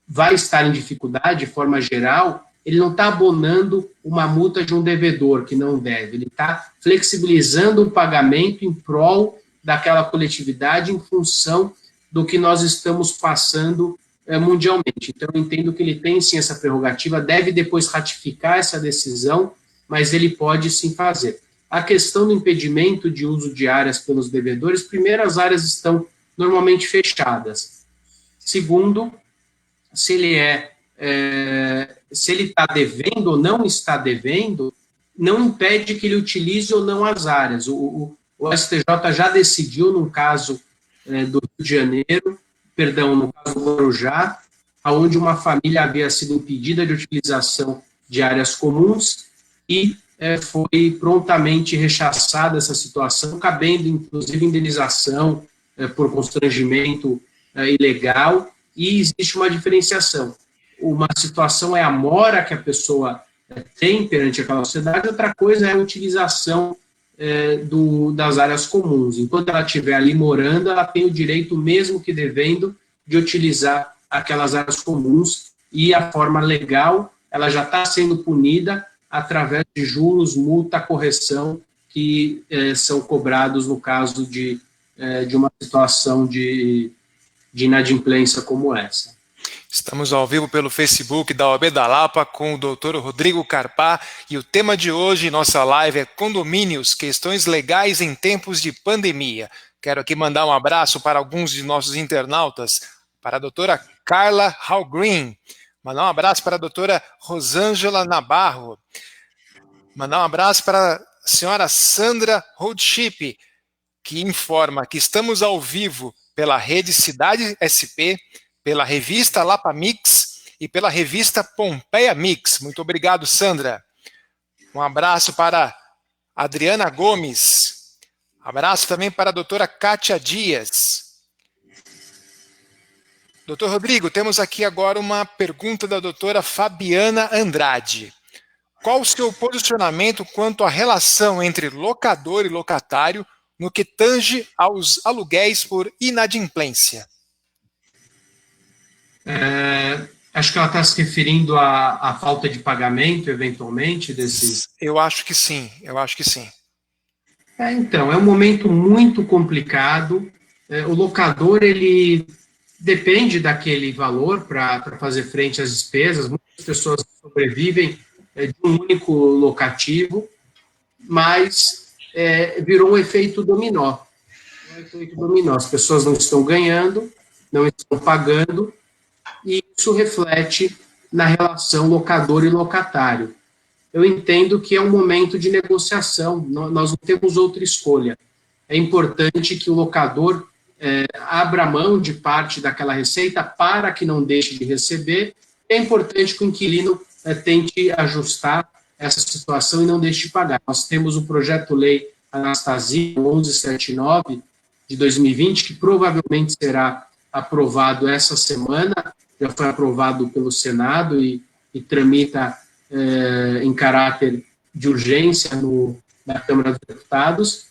vai estar em dificuldade de forma geral, ele não está abonando uma multa de um devedor que não deve, ele está flexibilizando o pagamento em prol daquela coletividade em função do que nós estamos passando mundialmente. Então, eu entendo que ele tem, sim, essa prerrogativa, deve depois ratificar essa decisão, mas ele pode, sim, fazer. A questão do impedimento de uso de áreas pelos devedores, primeiro, as áreas estão normalmente fechadas. Segundo, se ele está devendo ou não está devendo, não impede que ele utilize ou não as áreas. O STJ já decidiu, num caso do Rio de Janeiro, no caso do Guarujá, onde uma família havia sido impedida de utilização de áreas comuns e foi prontamente rechaçada essa situação, cabendo, inclusive, indenização por constrangimento ilegal, e existe uma diferenciação. Uma situação é a mora que a pessoa tem perante aquela sociedade, outra coisa é a utilização das áreas comuns. Enquanto ela estiver ali morando, ela tem o direito, mesmo que devendo, de utilizar aquelas áreas comuns, e a forma legal, ela já está sendo punida através de juros, multa, correção, que são cobrados no caso de uma situação de inadimplência como essa. Estamos ao vivo pelo Facebook da OAB da Lapa com o Dr. Rodrigo Carpá, e o tema de hoje, nossa live, é condomínios, questões legais em tempos de pandemia. Quero aqui mandar um abraço para alguns de nossos internautas, para a doutora Carla Halgreen, mandar um abraço para a doutora Rosângela Nabarro, mandar um abraço para a senhora Sandra Roadship, que informa que estamos ao vivo pela rede Cidade SP, pela revista Lapa Mix e pela revista Pompeia Mix. Muito obrigado, Sandra. Um abraço para Adriana Gomes. Abraço também para a doutora Kátia Dias. Doutor Rodrigo, temos aqui agora uma pergunta da doutora Fabiana Andrade. Qual o seu posicionamento quanto à relação entre locador e locatário no que tange aos aluguéis por inadimplência? Acho que ela está se referindo à falta de pagamento, eventualmente, desses... Eu acho que sim. Então, é um momento muito complicado. O locador, ele depende daquele valor para fazer frente às despesas. Muitas pessoas sobrevivem de um único locativo, mas virou um efeito dominó. As pessoas não estão ganhando, não estão pagando, e isso reflete na relação locador e locatário. Eu entendo que é um momento de negociação, nós não temos outra escolha. É importante que o locador abra mão de parte daquela receita para que não deixe de receber. É importante que o inquilino tente ajustar essa situação e não deixe de pagar. Nós temos o projeto-lei Anastasia 1179 de 2020, que provavelmente será aprovado essa semana, já foi aprovado pelo Senado e tramita em caráter de urgência na Câmara dos Deputados,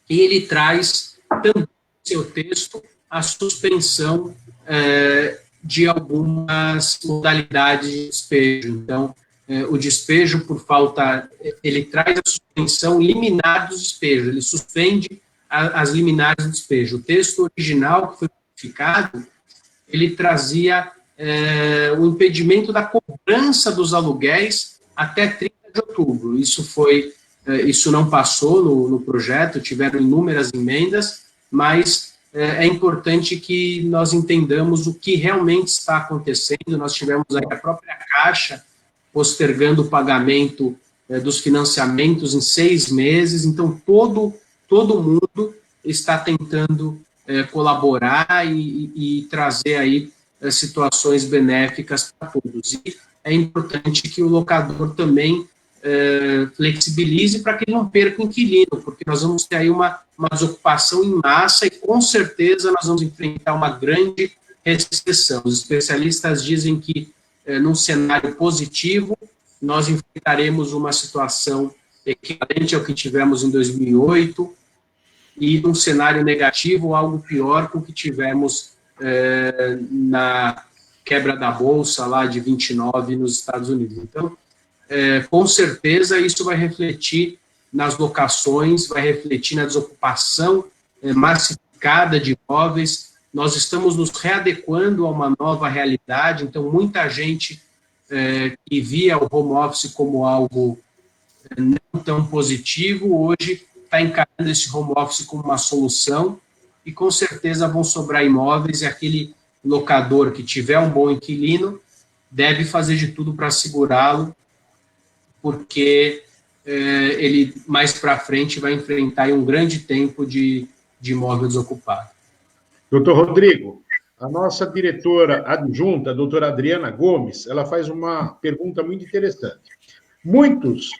e ele traz também no seu texto a suspensão de algumas modalidades de despejo. Então, o despejo por falta, ele traz a suspensão liminar dos despejos, ele suspende as liminares do despejo. O texto original, que foi modificado, ele trazia o impedimento da cobrança dos aluguéis até 30 de outubro. Isso não passou no projeto, tiveram inúmeras emendas, mas é importante que nós entendamos o que realmente está acontecendo. Nós tivemos aí a própria Caixa postergando o pagamento dos financiamentos em 6 meses, então todo mundo está tentando colaborar e trazer aí situações benéficas para todos. E é importante que o locador também flexibilize para que ele não perca o inquilino, porque nós vamos ter aí uma desocupação em massa e, com certeza, nós vamos enfrentar uma grande recessão. Os especialistas dizem que, num cenário positivo, nós enfrentaremos uma situação equivalente ao que tivemos em 2008, e num cenário negativo, algo pior com o que tivemos na quebra da Bolsa lá de 29 nos Estados Unidos. Então, com certeza, isso vai refletir nas locações, vai refletir na desocupação massificada de imóveis. Nós estamos nos readequando a uma nova realidade, então muita gente que via o home office como algo não tão positivo, hoje está encarando esse home office como uma solução, e com certeza vão sobrar imóveis, e aquele locador que tiver um bom inquilino deve fazer de tudo para segurá-lo, porque ele mais para frente vai enfrentar um grande tempo de imóvel desocupado. Doutor Rodrigo, a nossa diretora adjunta, a doutora Adriana Gomes, ela faz uma pergunta muito interessante. Muitos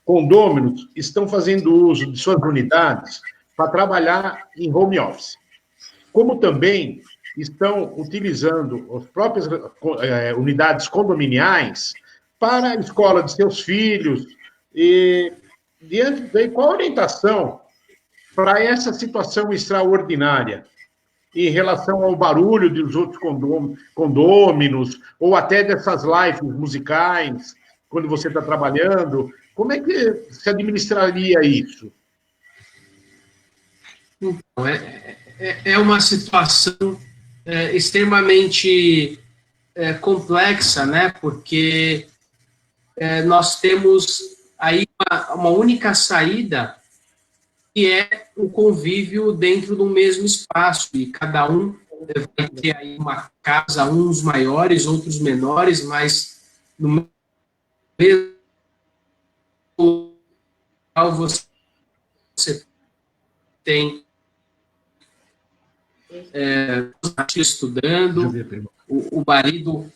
condôminos estão fazendo uso de suas unidades para trabalhar em home office, como também estão utilizando as próprias unidades condominiais para a escola de seus filhos. E, diante daí, qual a orientação para essa situação extraordinária em relação ao barulho dos outros condôminos, ou até dessas lives musicais, quando você está trabalhando? Como é que se administraria isso? Então, é uma situação extremamente complexa, né? Porque nós temos aí uma única saída, que é o convívio dentro do mesmo espaço, e cada um vai ter aí uma casa, uns maiores, outros menores, mas no mesmo local você tem estudando, o marido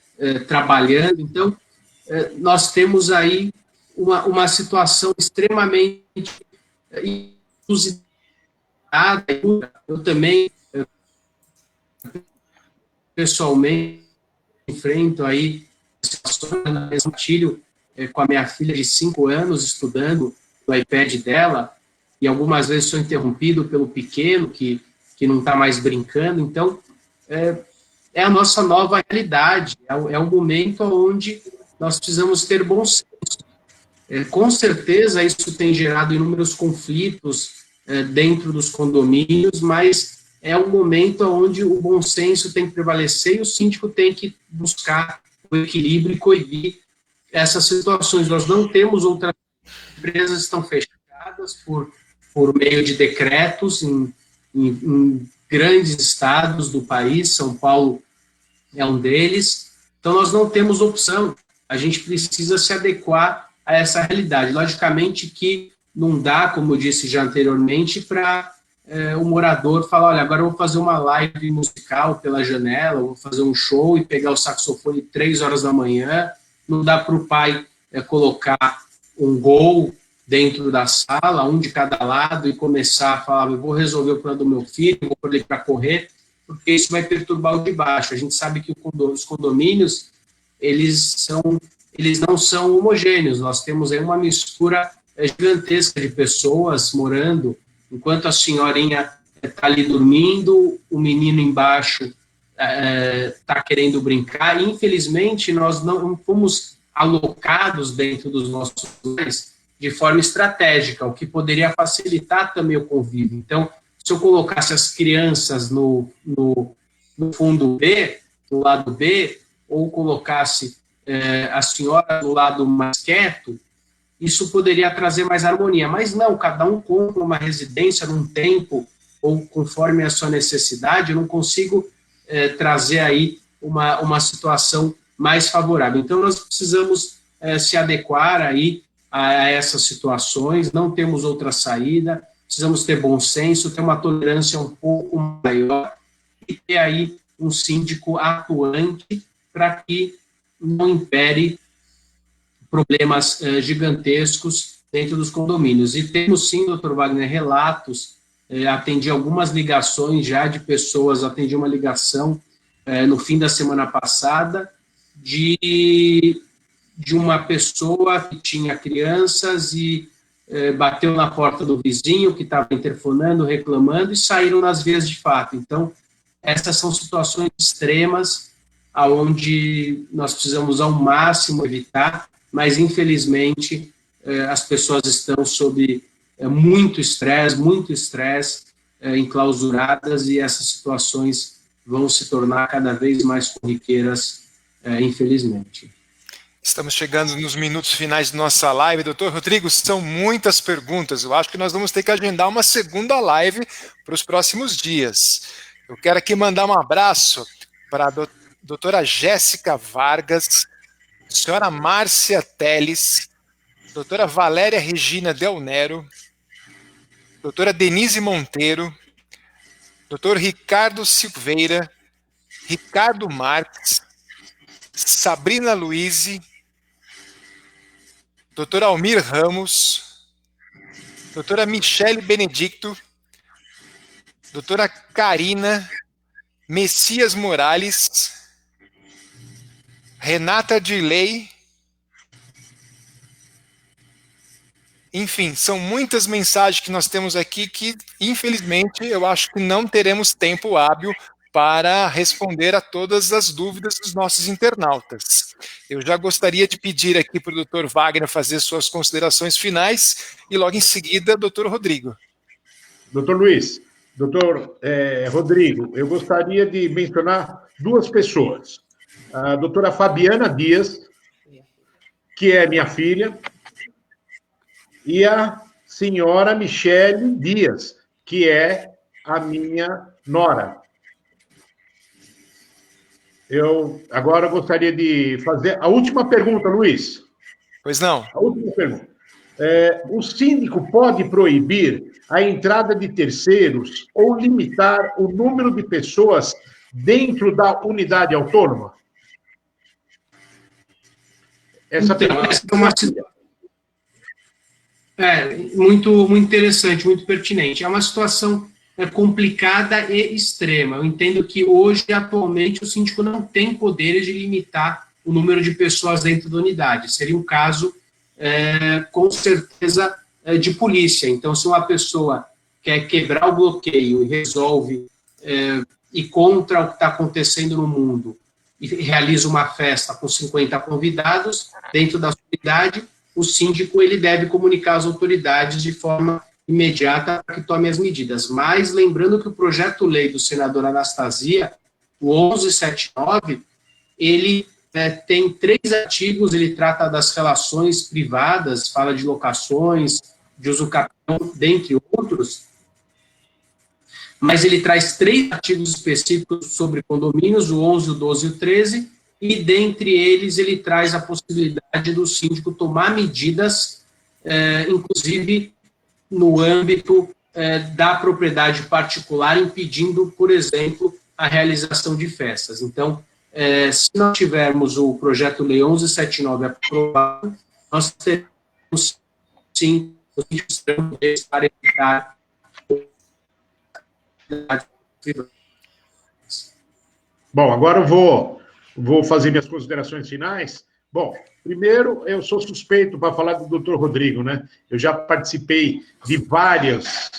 trabalhando. Então, nós temos aí uma situação extremamente inusitada. Eu também, pessoalmente, enfrento aí situações no mesmo filho, com a minha filha de 5 anos, estudando no iPad dela, e algumas vezes sou interrompido pelo pequeno, que não está mais brincando. Então, é a nossa nova realidade, é um momento onde nós precisamos ter bom senso. Com certeza, isso tem gerado inúmeros conflitos dentro dos condomínios, mas é um momento onde o bom senso tem que prevalecer e o síndico tem que buscar o equilíbrio e coibir essas situações. Nós não temos outras empresas, estão fechadas por meio de decretos em grandes estados do país. São Paulo é um deles. Então, nós não temos opção. A gente precisa se adequar a essa realidade. Logicamente que não dá, como eu disse já anteriormente, para o morador falar, olha, agora eu vou fazer uma live musical pela janela, vou fazer um show e pegar o saxofone 3 horas da manhã. Não dá para o pai colocar um gol dentro da sala, um de cada lado, e começar a falar, eu vou resolver o problema do meu filho, vou pôr ele para correr, porque isso vai perturbar o de baixo. A gente sabe que os condomínios, eles não são homogêneos. Nós temos aí uma mistura gigantesca de pessoas morando, enquanto a senhorinha está ali dormindo, o menino embaixo está querendo brincar. E, infelizmente, nós não fomos alocados dentro dos nossos lares de forma estratégica, o que poderia facilitar também o convívio. Então, se eu colocasse as crianças no fundo B, no lado B, ou colocasse a senhora no lado mais quieto, isso poderia trazer mais harmonia. Mas não, cada um compra uma residência num tempo, ou conforme a sua necessidade. Eu não consigo trazer aí uma situação mais favorável. Então, nós precisamos se adequar aí a essas situações, não temos outra saída, precisamos ter bom senso, ter uma tolerância um pouco maior e ter aí um síndico atuante para que não impere problemas gigantescos dentro dos condomínios. E temos sim, doutor Wagner, relatos, atendi algumas ligações já de pessoas, atendi uma ligação no fim da semana passada de uma pessoa que tinha crianças e bateu na porta do vizinho que estava interfonando, reclamando, e saíram nas vias de fato. Então, essas são situações extremas aonde nós precisamos ao máximo evitar, mas infelizmente as pessoas estão sob muito estresse, enclausuradas, e essas situações vão se tornar cada vez mais corriqueiras, infelizmente. Estamos chegando nos minutos finais de nossa live. Doutor Rodrigo, são muitas perguntas. Eu acho que nós vamos ter que agendar uma segunda live para os próximos dias. Eu quero aqui mandar um abraço para a doutora Jéssica Vargas, senhora Márcia Teles, doutora Valéria Regina Del Nero, doutora Denise Monteiro, doutor Ricardo Silveira, Ricardo Marques, Sabrina Luize, doutor Almir Ramos, doutora Michele Benedicto, doutora Karina Messias Morales, Renata Dirley. Enfim, são muitas mensagens que nós temos aqui que, infelizmente, eu acho que não teremos tempo hábil para responder a todas as dúvidas dos nossos internautas. Eu já gostaria de pedir aqui para o Dr. Wagner fazer suas considerações finais e logo em seguida, Dr. Rodrigo. Doutor Luiz, doutor Rodrigo, eu gostaria de mencionar duas pessoas. A doutora Fabiana Dias, que é minha filha, e a senhora Michele Dias, que é a minha nora. Eu agora gostaria de fazer a última pergunta, Luiz. Pois não. A última pergunta. O síndico pode proibir a entrada de terceiros ou limitar o número de pessoas dentro da unidade autônoma? Essa pergunta muito interessante, muito pertinente. É uma situação complicada e extrema. Eu entendo que hoje, atualmente, o síndico não tem poderes de limitar o número de pessoas dentro da unidade. Seria um caso, com certeza, de polícia. Então, se uma pessoa quer quebrar o bloqueio e resolve ir contra o que está acontecendo no mundo e realiza uma festa com 50 convidados dentro da unidade, o síndico ele deve comunicar às autoridades de forma imediata para que tome as medidas. Mas, lembrando que o projeto-lei do senador Anastasia, o 1179, ele tem 3 artigos, ele trata das relações privadas, fala de locações, de uso capião, dentre outros, mas ele traz 3 artigos específicos sobre condomínios, o 11, o 12 e o 13, e dentre eles ele traz a possibilidade do síndico tomar medidas, inclusive no âmbito da propriedade particular, impedindo, por exemplo, a realização de festas. Então, se nós tivermos o projeto-lei 1179 aprovado, nós teremos, sim, os síndicos para evitar. Bom, agora eu vou fazer minhas considerações finais. Bom, primeiro, eu sou suspeito para falar do Dr. Rodrigo, né? Eu já participei de várias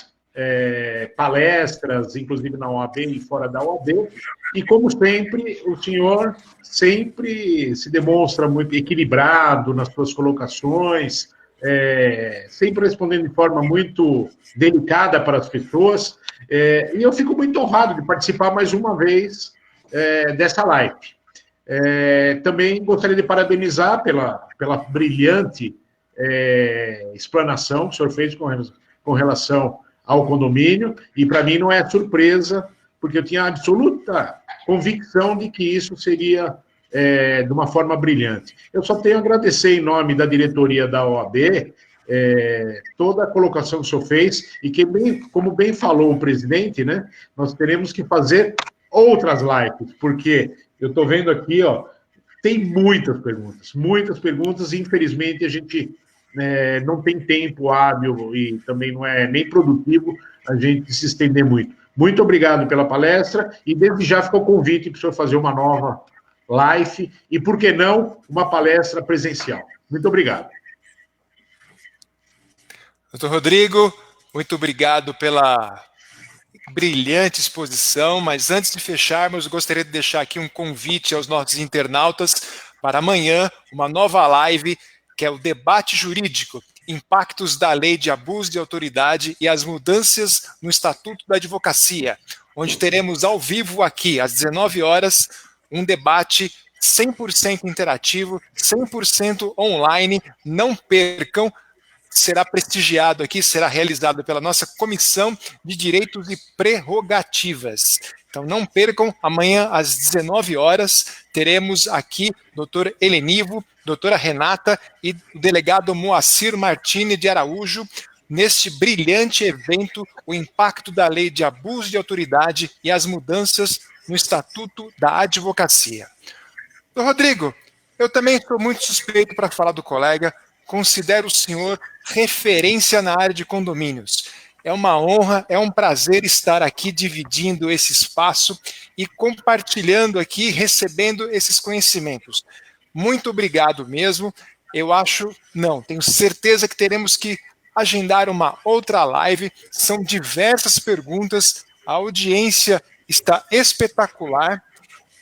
palestras, inclusive na OAB e fora da OAB, e como sempre, o senhor sempre se demonstra muito equilibrado nas suas colocações, sempre respondendo de forma muito delicada para as pessoas, e eu fico muito honrado de participar mais uma vez dessa live. Também gostaria de parabenizar pela brilhante explanação que o senhor fez com relação ao condomínio, e para mim não é surpresa, porque eu tinha absoluta convicção de que isso seria de uma forma brilhante. Eu só tenho a agradecer em nome da diretoria da OAB toda a colocação que o senhor fez, e que, como bem falou o presidente, né, nós teremos que fazer outras lives, porque eu estou vendo aqui, tem muitas perguntas, e infelizmente a gente não tem tempo hábil e também não é nem produtivo a gente se estender muito. Muito obrigado pela palestra, e desde já fica o convite para o senhor fazer uma nova live e, por que não, uma palestra presencial. Muito obrigado. Doutor Rodrigo, muito obrigado pela brilhante exposição, mas antes de fecharmos, gostaria de deixar aqui um convite aos nossos internautas para amanhã, uma nova live, que é o debate jurídico, impactos da lei de abuso de autoridade e as mudanças no Estatuto da Advocacia, onde teremos ao vivo aqui, às 19 horas, um debate 100% interativo, 100% online. Não percam, será prestigiado aqui, será realizado pela nossa Comissão de Direitos e Prerrogativas. Então não percam, amanhã às 19 horas teremos aqui doutor Helenivo, doutora Renata e o delegado Moacir Martini de Araújo, neste brilhante evento, o impacto da lei de abuso de autoridade e as mudanças no Estatuto da Advocacia. Rodrigo, eu também estou muito suspeito para falar do colega. considero o senhor referência na área de condomínios. É uma honra, é um prazer estar aqui dividindo esse espaço e compartilhando aqui, recebendo esses conhecimentos. Muito obrigado mesmo. Tenho certeza que teremos que agendar uma outra live. São diversas perguntas, a audiência está espetacular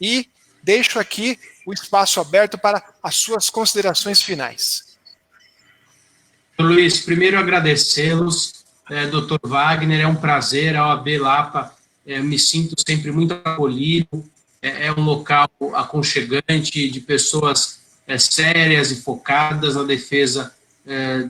e deixo aqui o espaço aberto para as suas considerações finais. Luiz, primeiro agradecê-los, Dr. Wagner, é um prazer, a OAB Lapa, me sinto sempre muito acolhido, é um local aconchegante de pessoas sérias e focadas na defesa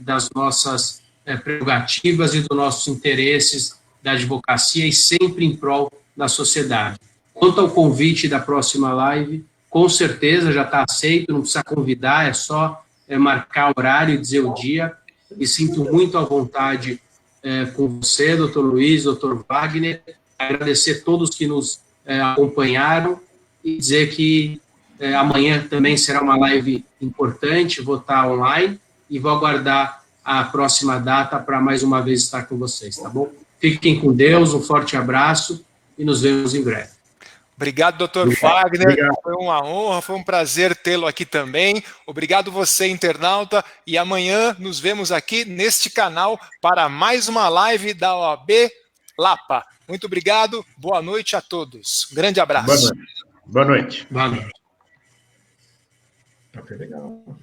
das nossas prerrogativas e dos nossos interesses da advocacia e sempre em prol da sociedade. Quanto ao convite da próxima live, com certeza já está aceito, não precisa convidar, é só marcar horário e dizer o dia. Me sinto muito à vontade com você, doutor Luiz, doutor Wagner, agradecer a todos que nos acompanharam e dizer que amanhã também será uma live importante, vou estar online e vou aguardar a próxima data para mais uma vez estar com vocês, tá bom? Fiquem com Deus, um forte abraço e nos vemos em breve. Obrigado, doutor Wagner. Obrigado. Foi uma honra, foi um prazer tê-lo aqui também. Obrigado você, internauta. E amanhã nos vemos aqui neste canal para mais uma live da OAB Lapa. Muito obrigado. Boa noite a todos. Um grande abraço. Boa noite. Boa noite. Tá legal.